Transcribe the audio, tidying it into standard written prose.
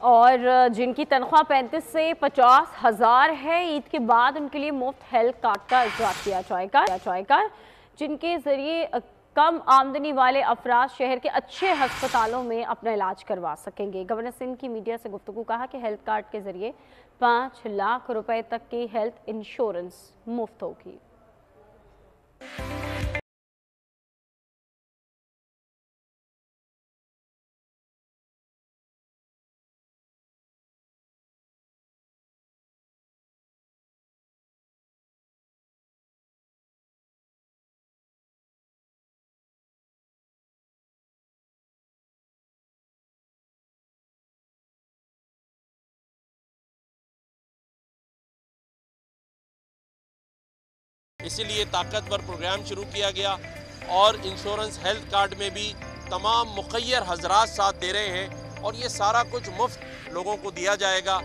और जिनकी तनख्वाह 35 से 50,000 है, ईद के बाद उनके लिए मुफ्त हेल्थ कार्ड का इजरा किया जाएगा, जिनके जरिए कम आमदनी वाले अफराद शहर के अच्छे अस्पतालों में अपना इलाज करवा सकेंगे। गवर्नर सिंध की मीडिया से गुफ्तगू कहा कि हेल्थ कार्ड के जरिए 5 लाख रुपए तक की हेल्थ इंश्योरेंस मुफ्त होगी। इसीलिए ताकतवर प्रोग्राम शुरू किया गया और इंश्योरेंस हेल्थ कार्ड में भी तमाम मुखय्यर हजरात साथ दे रहे हैं और ये सारा कुछ मुफ्त लोगों को दिया जाएगा।